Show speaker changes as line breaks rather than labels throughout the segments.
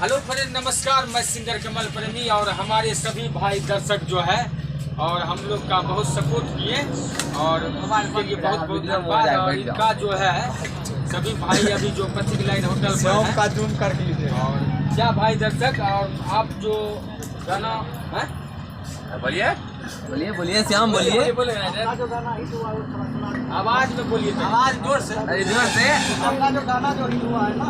Hello friend, नमस्कार। मैं singer कमल प्रेमी और हमारे सभी भाई दर्शक जो है और हम लोग का बहुत सपोर्ट किए और हमारे लिए बहुत बहुत धन्यवाद। और इनका जो है सभी भाई अभी जो पथिक लाइन होटल पर है
का जूम कर लीजिए।
और क्या भाई दर्शक, और आप जो गाना है
बोलिए
बोलिए बोलिए श्याम बोलिए।
आवाज में बोलिए, आवाज जोर से।
अरे जोर से।
आपका जो गाना जो हिट हुआ है ना,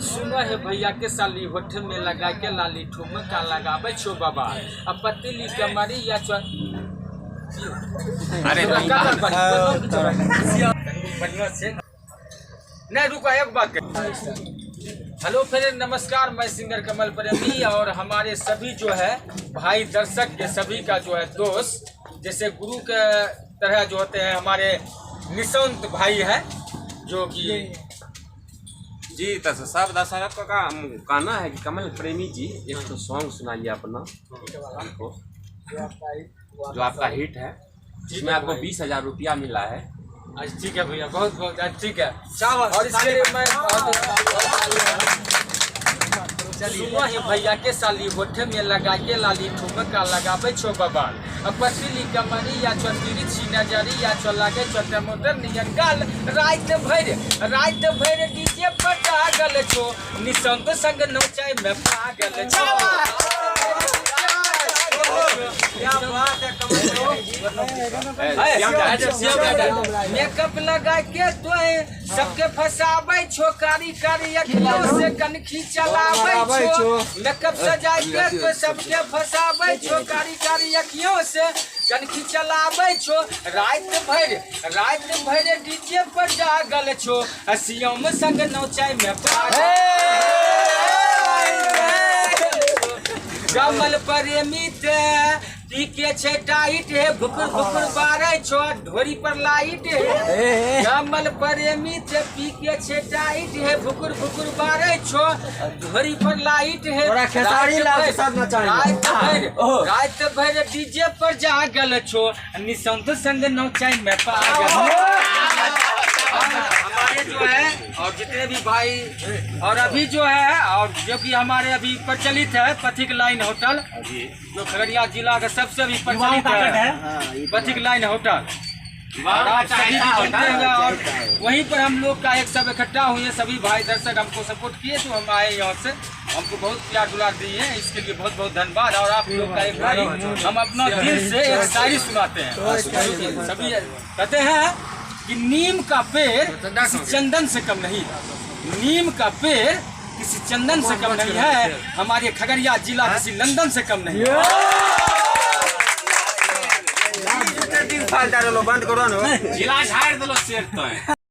सुनो है भैया के साली होठ में लगा के लाली ठुमका लगावे छो बाबा अब पतली कमरी या
अरे
बढ़िया से नहीं रुको, एक बात कर। हेलो फ्रेंड, नमस्कार। मैं सिंगर कमल प्रेमी और हमारे सभी जो है भाई दर्शक के सभी का जो है दोस्त, जैसे गुरु के तरह जो होते हैं हमारे निशांत भाई है जो कि
जी तो सब दर्शक का कहना है कि कमल प्रेमी जी एक तो सॉन्ग सुनाइए अपना हमको, जो आपका हिट है, जिसमें आपको 20,000 रुपया मिला है।
अच्छा ठीक है भैया, बहुत बहुत ठीक है। और इसके लिए मैं सुनो है भैया के साली होठ में लगा के लाली ठुमका लगावे छो बाबा अब पतली कमरी या चोटी छी नजरी या चो लागे छोटे मोटर नियन गाल रात भर डीजे पर पागल छो निशांत संग नचाई में पागल छो। क्या बात है मेकअप लगा के तो सबके फसाबै छो, कारी कारी अखियों से कनखी चलाबै छो। मेकअप सजा के तो सबके फसाबै छो, कारी कारी अखियों से कनखी चलाबै छो। रात भर डीजे पर जागल छो हसियम संग नचाई में कमल प्रेमी टीके छे टाइट है भुकुर भुकुर बारे छो ढोरी पर लाइट है। कमल प्रेमी पीके छे टाइट है भुकुर भुकुर बारे छो ढोरी पर लाइट है। रात भर डीजे पर जागल छो निशांत संग नचाई में पागल। हमारे जो है और जितने भी भाई और अभी जो है और जो कि हमारे अभी प्रचलित है पथिक लाइन होटल, जो खगड़िया जिला का सबसे भी प्रचलित है पथिक लाइन होटल, और आप सभी भी जानते हैं। और वहीं पर हम लोग का एक सब इकट्ठा हुए, सभी भाई दर्शक हमको सपोर्ट किए तो हम आए यहाँ से, हमको बहुत प्यार दुलार दिए हैं, इसके लिए बहुत बहुत धन्यवाद। और आप लोग का एक भाई हम अपना दिल से एक शायरी सुनाते हैं। सभी कहते हैं कि नीम का पेड़ किसी चंदन से कम नहीं, नीम का पेड़ किसी चंदन से कम नहीं है, हमारे खगड़िया जिला किसी लंदन से कम नहीं है।
बंद करो ना, जिला झाड़ दलो शेर तो है।